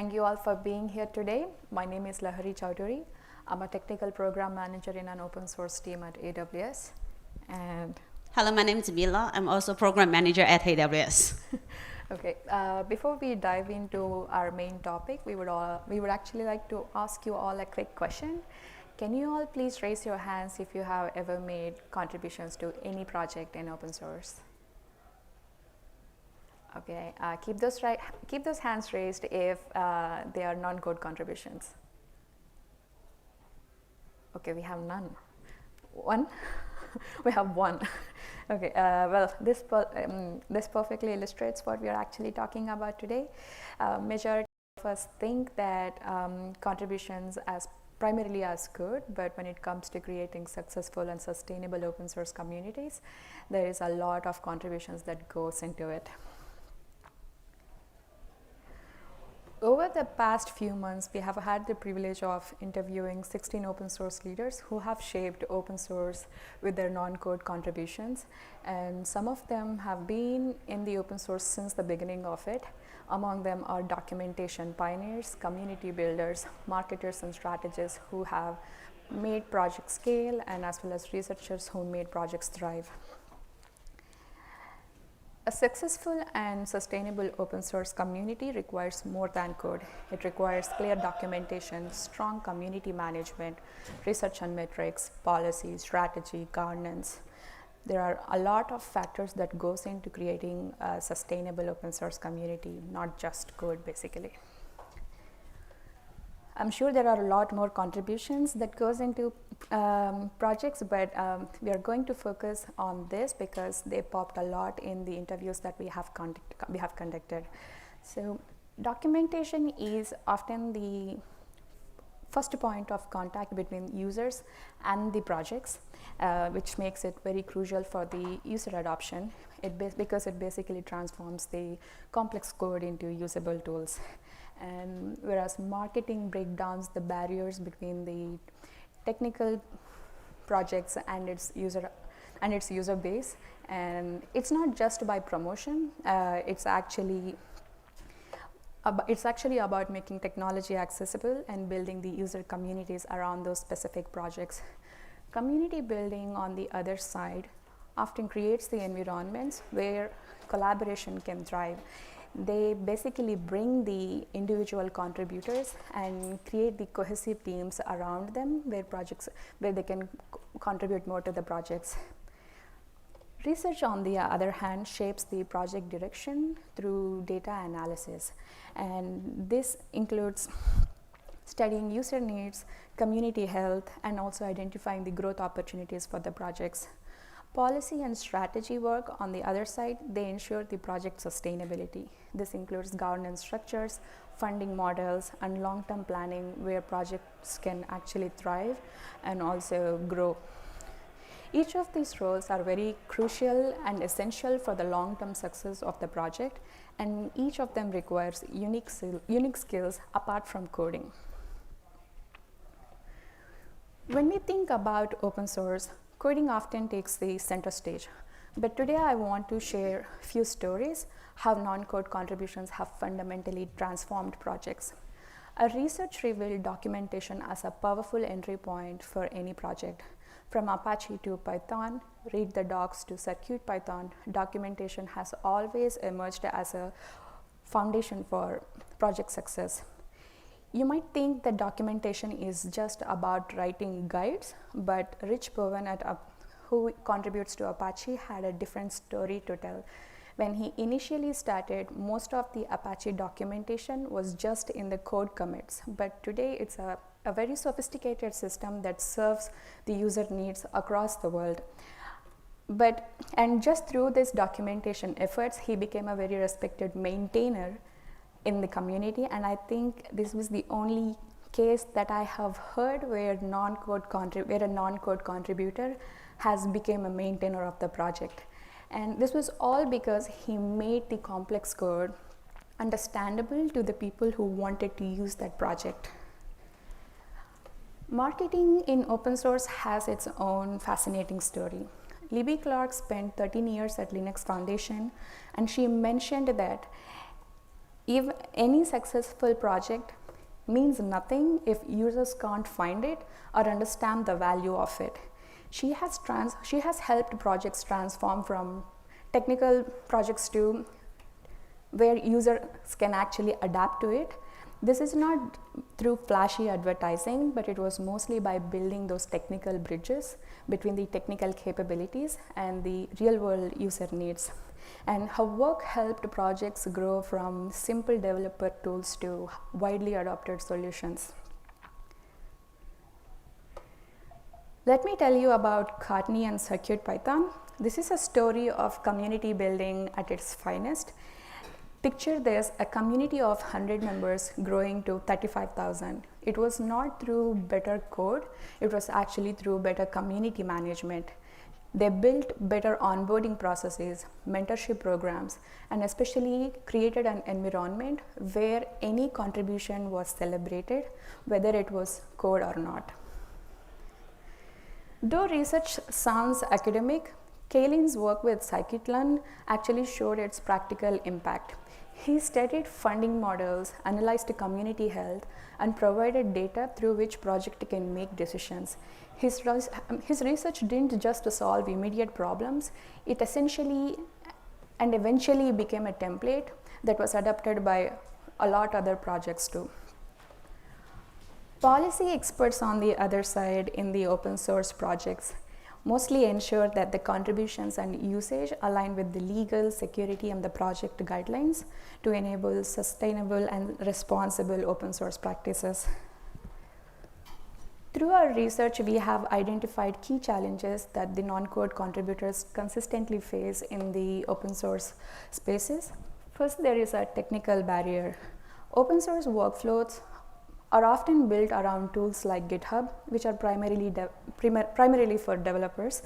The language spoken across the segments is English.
Thank you all for being here today. My name is Lahari Chowtoori. I'm a technical program manager in an open source team at AWS. And hello, my name is Mila. I'm also program manager at AWS. Okay, before we dive into our main topic, we would actually like to ask you all a quick question. Can you all please raise your hands if you have ever made contributions to any project in open source? Okay, keep those hands raised if they are non-code contributions. Okay, we have none. One? We have one. Okay, well, this perfectly illustrates what we are actually talking about today. Majority of us think that contributions as primarily as code, but when it comes to creating successful and sustainable open source communities, there is a lot of contributions that goes into it. Over the past few months, we have had the privilege of interviewing 16 open source leaders who have shaped open source with their non-code contributions, and some of them have been in the open source since the beginning of it. Among them are documentation pioneers, community builders, marketers and strategists who have made projects scale, and as well as researchers who made projects thrive. A successful and sustainable open source community requires more than code. It requires clear documentation, strong community management, research and metrics, policy, strategy, governance. There are a lot of factors that goes into creating a sustainable open source community, not just code basically. I'm sure there are a lot more contributions that goes into projects, but we are going to focus on this because they popped a lot in the interviews that we have conducted. So documentation is often the first point of contact between users and the projects, which makes it very crucial for the user adoption because it basically transforms the complex code into usable tools. And whereas marketing breaks down the barriers between the technical projects and its user base, and it's not just by promotion. It's actually about making technology accessible and building the user communities around those specific projects. Community building, on the other side, often creates the environments where collaboration can thrive. They basically bring the individual contributors and create the cohesive teams around them where they can contribute more to the projects. Research, on the other hand, shapes the project direction through data analysis, and this includes studying user needs, community health, and also identifying the growth opportunities for the projects. Policy and strategy work, on the other side, they ensure the project sustainability. This includes governance structures, funding models, and long-term planning where projects can actually thrive and also grow. Each of these roles are very crucial and essential for the long-term success of the project, and each of them requires unique skills apart from coding. When we think about open source, coding often takes the center stage, but today I want to share a few stories how non-code contributions have fundamentally transformed projects. Our research revealed documentation as a powerful entry point for any project. From Apache to Python, read the docs to CircuitPython, documentation has always emerged as a foundation for project success. You might think that documentation is just about writing guides, but Rich Bowen, who contributes to Apache, had a different story to tell. When he initially started, most of the Apache documentation was just in the code commits, but today it's a very sophisticated system that serves the user needs across the world. And just through this documentation efforts, he became a very respected maintainer in the community, and I think this was the only case that I have heard where a non-code contributor has become a maintainer of the project. And this was all because he made the complex code understandable to the people who wanted to use that project. Marketing in open source has its own fascinating story. Libby Clark spent 13 years at Linux Foundation, and she mentioned that If any successful project means nothing if users can't find it or understand the value of it. She has helped projects transform from technical projects to where users can actually adapt to it. This is not through flashy advertising, but it was mostly by building those technical bridges between the technical capabilities and the real world user needs. And her work helped projects grow from simple developer tools to widely adopted solutions. Let me tell you about Courtney and CircuitPython. This is a story of community building at its finest. Picture this, a community of 100 members growing to 35,000. It was not through better code, it was actually through better community management. They built better onboarding processes, mentorship programs, and especially created an environment where any contribution was celebrated, whether it was code or not. Though research sounds academic, Kalin's work with scikit-learn actually showed its practical impact. He studied funding models, analyzed community health, and provided data through which project can make decisions. His research didn't just solve immediate problems, it essentially and eventually became a template that was adopted by a lot other projects too. Policy experts on the other side in the open source projects mostly ensure that the contributions and usage align with the legal, security, and the project guidelines to enable sustainable and responsible open source practices. Through our research, we have identified key challenges that the non-code contributors consistently face in the open source spaces. First, there is a technical barrier. Open source workflows are often built around tools like GitHub, which are primarily for developers.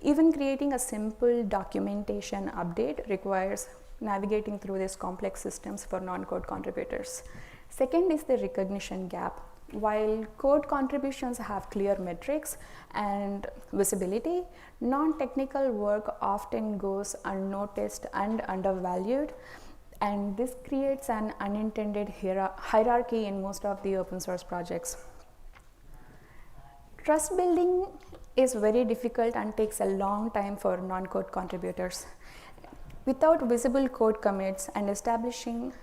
Even creating a simple documentation update requires navigating through these complex systems for non-code contributors. Second is the recognition gap. While code contributions have clear metrics and visibility, non-technical work often goes unnoticed and undervalued, and this creates an unintended hierarchy in most of the open source projects. Trust building is very difficult and takes a long time for non-code contributors. Without visible code commits and establishing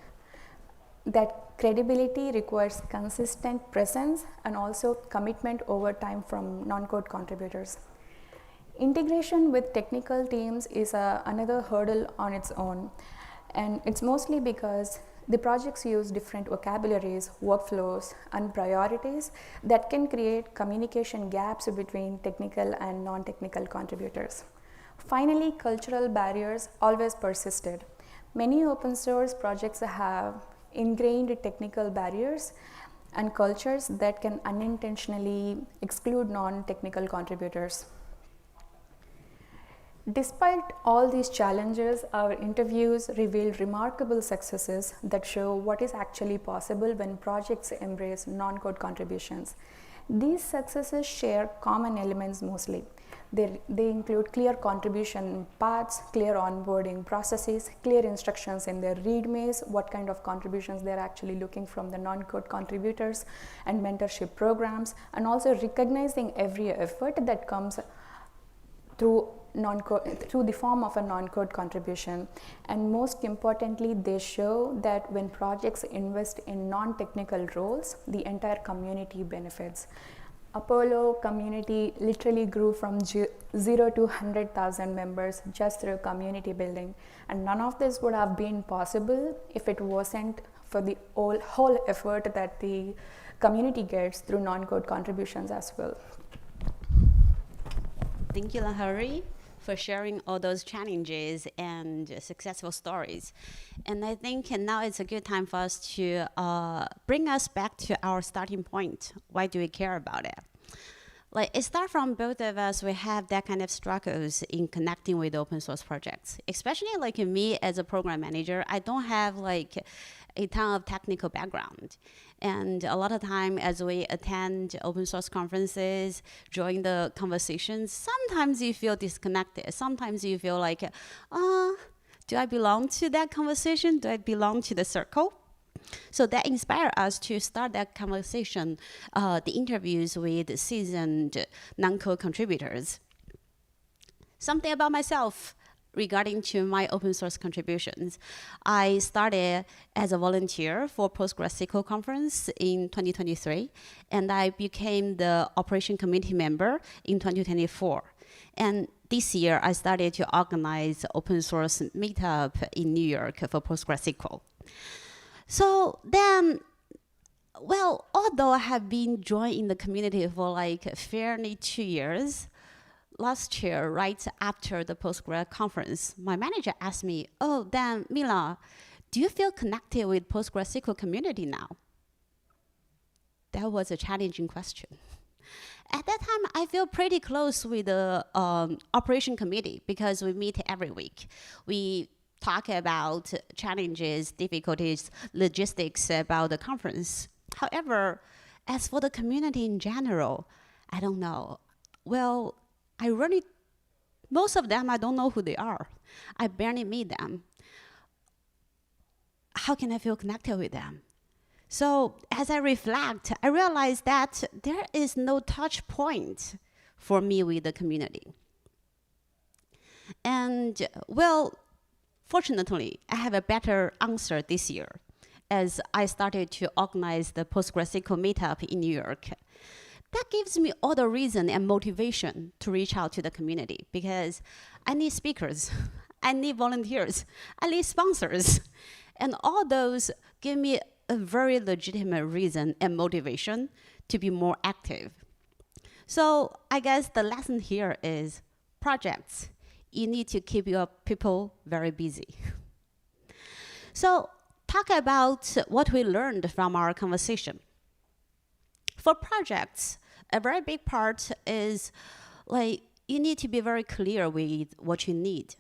that credibility requires consistent presence and also commitment over time from non-code contributors. Integration with technical teams is another hurdle on its own, and it's mostly because the projects use different vocabularies, workflows, and priorities that can create communication gaps between technical and non-technical contributors. Finally, cultural barriers always persisted. Many open source projects have ingrained technical barriers and cultures that can unintentionally exclude non-technical contributors. Despite all these challenges, our interviews revealed remarkable successes that show what is actually possible when projects embrace non-code contributions. These successes share common elements mostly. They include clear contribution paths, clear onboarding processes, clear instructions in their readmes, what kind of contributions they're actually looking from the non-code contributors, and mentorship programs, and also recognizing every effort that comes through the form of a non-code contribution. And most importantly, they show that when projects invest in non-technical roles, the entire community benefits. Apollo community literally grew from 0 to 100,000 members just through community building, and none of this would have been possible if it wasn't for the whole effort that the community gets through non-code contributions as well. Thank you, Lahari, for sharing all those challenges and successful stories. And I think now it's a good time for us to bring us back to our starting point. Why do we care about it? Like, it starts from both of us, we have that kind of struggles in connecting with open source projects. Especially like me as a program manager, I don't have like a ton of technical background. And a lot of time as we attend open source conferences, join the conversations, sometimes you feel disconnected. Sometimes you feel like, Do I belong to that conversation? Do I belong to the circle? So that inspired us to start that conversation, the interviews with seasoned non-code contributors. Something about myself regarding to my open source contributions. I started as a volunteer for PostgreSQL conference in 2023, and I became the operation committee member in 2024. And this year, I started to organize open source meetup in New York for PostgreSQL. So then, well, although I have been joining the community for like fairly 2 years, last year, right after the Postgres conference, my manager asked me, oh, then Mila, do you feel connected with PostgreSQL community now? That was a challenging question. At that time, I feel pretty close with the operation committee because we meet every week. We talk about challenges, difficulties, logistics about the conference. However, as for the community in general, I don't know. Well, most of them, I don't know who they are. I barely meet them. How can I feel connected with them? So as I reflect, I realize that there is no touch point for me with the community. And well, fortunately, I have a better answer this year as I started to organize the PostgreSQL meetup in New York. That gives me all the reason and motivation to reach out to the community because I need speakers, I need volunteers, I need sponsors. And all those give me a very legitimate reason and motivation to be more active. So I guess the lesson here is projects. You need to keep your people very busy. So talk about what we learned from our conversation. For projects, a very big part is like you need to be very clear with what you need.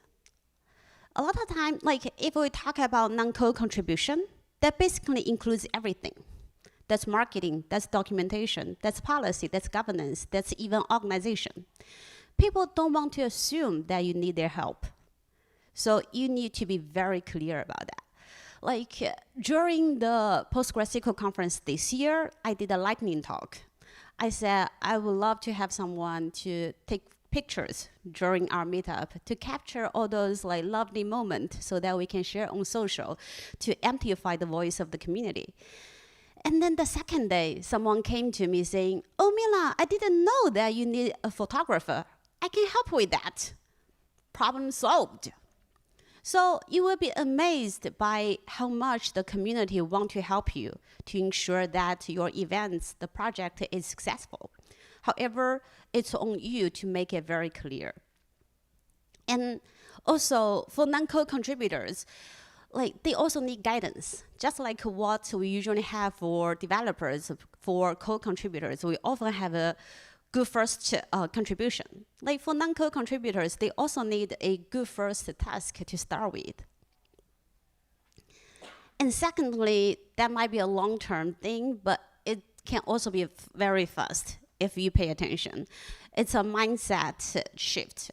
A lot of time, like if we talk about non-code contribution, that basically includes everything. That's marketing, that's documentation, that's policy, that's governance, that's even organization. People don't want to assume that you need their help. So you need to be very clear about that. Like during the PostgreSQL conference this year, I did a lightning talk. I said, I would love to have someone to take pictures during our meetup to capture all those like lovely moments so that we can share on social to amplify the voice of the community. And then the second day, someone came to me saying, oh, Mila, I didn't know that you need a photographer. I can help with that. Problem solved. So you will be amazed by how much the community want to help you to ensure that your events, the project is successful. However, it's on you to make it very clear. And also for non-code contributors, like they also need guidance. Just like what we usually have for developers, for code contributors, we often have a good first contribution. Like for non-code contributors, they also need a good first task to start with. And secondly, that might be a long-term thing, but it can also be very fast if you pay attention. It's a mindset shift.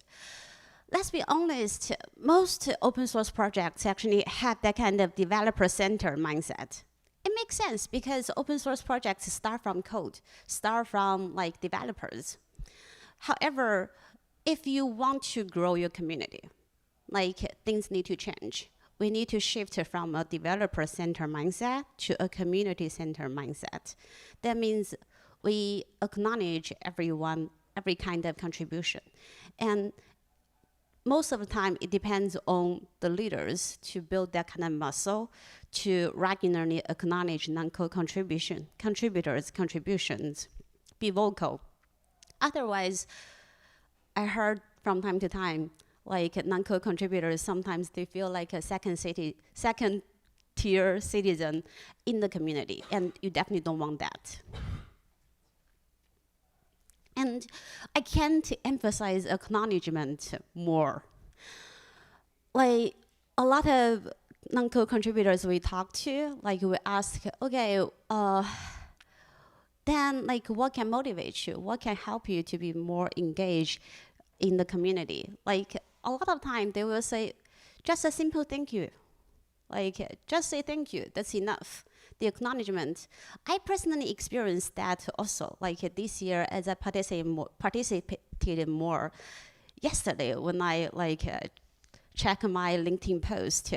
Let's be honest, most open source projects actually have that kind of developer-centered mindset. It makes sense because open source projects start from code, start from like developers. However, if you want to grow your community, like things need to change. We need to shift from a developer-centered mindset to a community-centered mindset. That means we acknowledge everyone, every kind of contribution. And most of the time, it depends on the leaders to build that kind of muscle to regularly acknowledge non-code contributors' contributions, be vocal. Otherwise, I heard from time to time, like non-code contributors, sometimes they feel like a second-tier citizen in the community, and you definitely don't want that. And I can't emphasize acknowledgement more. Like a lot of non-code contributors we talk to, like we ask, okay, then like what can motivate you? What can help you to be more engaged in the community? Like a lot of time they will say, Just a simple thank you. Just say thank you, that's enough. The acknowledgement. I personally experienced that also, this year as I participated more. Yesterday, when I check my LinkedIn post,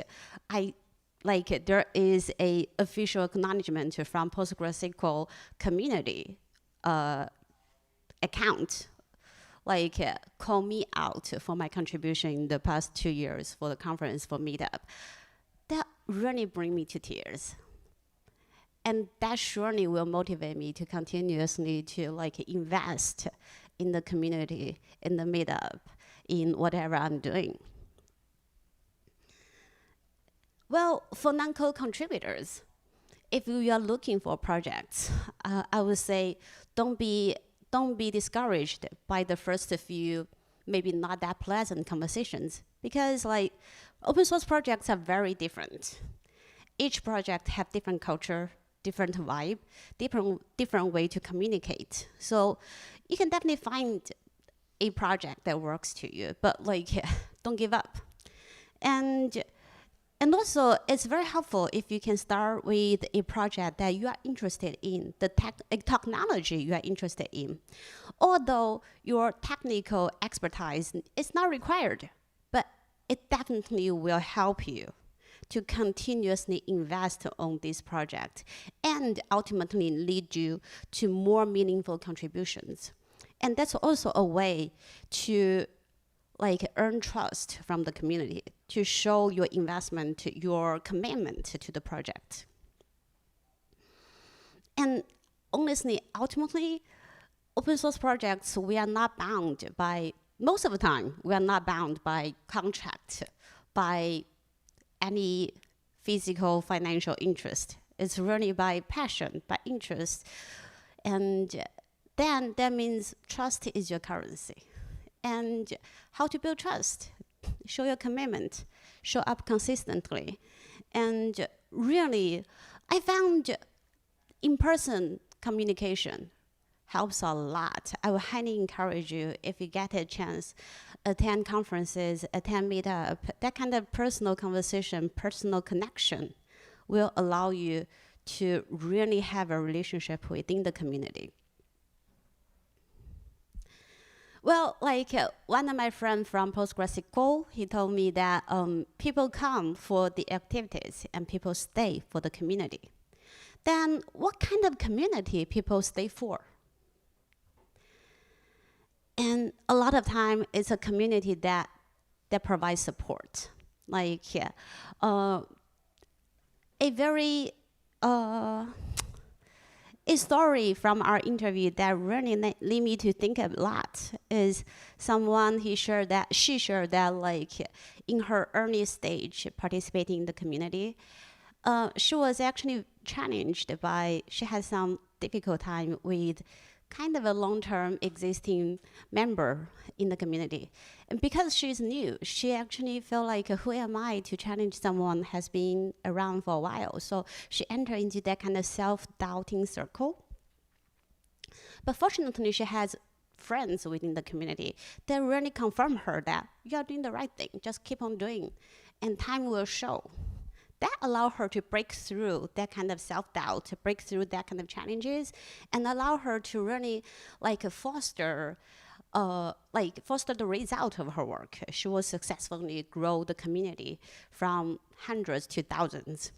there is a official acknowledgement from PostgreSQL community account, call me out for my contribution in the past 2 years for the conference, for Meetup. That really bring me to tears. And that surely will motivate me to continuously to invest in the community, in the Meetup, in whatever I'm doing. Well, for non-code contributors, if you are looking for projects, I would say don't be discouraged by the first few maybe not that pleasant conversations, because open source projects are very different. Each project have different culture, different vibe, different way to communicate. So you can definitely find a project that works to you, but don't give up. And also, it's very helpful if you can start with a project that you are interested in, the technology you are interested in. Although your technical expertise is not required, but it definitely will help you to continuously invest on this project and ultimately lead you to more meaningful contributions. And that's also a way to earn trust from the community, to show your investment, your commitment to the project. And honestly, ultimately, open source projects, we are not bound by, most of the time, we are not bound by contract, by any physical, financial interest. It's really by passion, by interest. And then that means trust is your currency. And how to build trust? Show your commitment, show up consistently. And really, I found in-person communication helps a lot. I would highly encourage you, if you get a chance, attend conferences, attend Meetup. That kind of personal conversation, personal connection will allow you to really have a relationship within the community. Well, one of my friends from PostgreSQL, he told me that people come for the activities and people stay for the community. Then what kind of community people stay for? And a lot of time, it's a community that provides support. A story from our interview that really led me to think a lot is someone she shared that in her early stage participating in the community, she was actually challenged by, she had some difficult time with kind of a long-term existing member in the community. And because she's new, she actually felt who am I to challenge someone has been around for a while? So she entered into that kind of self-doubting circle. But fortunately, she has friends within the community that really confirm her that you're doing the right thing, just keep on doing, and time will show. That allowed her to break through that kind of self-doubt, to break through that kind of challenges, and allow her to really foster the result of her work. She will successfully grow the community from hundreds to thousands.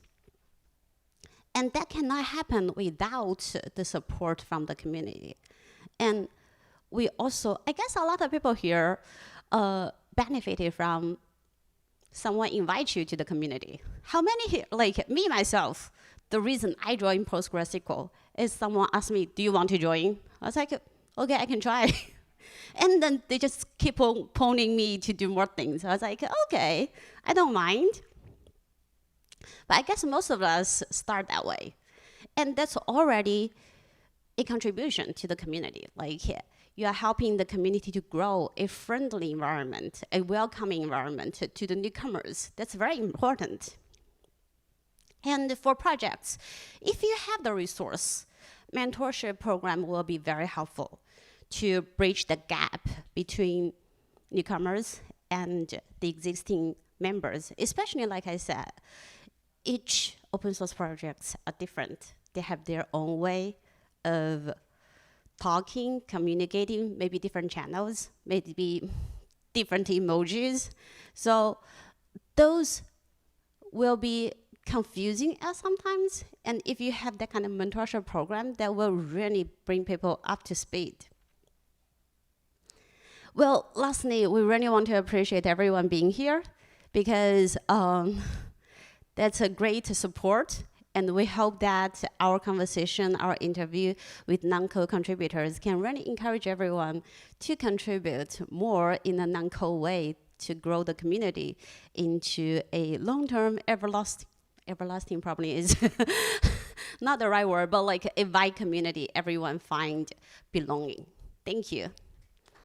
And that cannot happen without the support from the community. And we also, I guess a lot of people here benefited from someone invite you to the community. How many here, me, myself, the reason I joined PostgreSQL is someone asked me, do you want to join? I was like, okay, I can try. And then they just keep on phoning me to do more things. I was like, okay, I don't mind. But I guess most of us start that way. And that's already a contribution to the community. You are helping the community to grow a friendly environment, a welcoming environment to the newcomers. That's very important. And for projects, if you have the resource, mentorship program will be very helpful to bridge the gap between newcomers and the existing members, especially like I said, each open source projects are different. They have their own way of talking, communicating, maybe different channels, maybe different emojis. So those will be confusing sometimes. And if you have that kind of mentorship program, that will really bring people up to speed. Well, lastly, we really want to appreciate everyone being here, because that's a great support. And we hope that our conversation, our interview with non-code contributors can really encourage everyone to contribute more in a non-code way to grow the community into a long-term, everlasting probably is not the right word, but like a wide community, everyone find belonging. Thank you.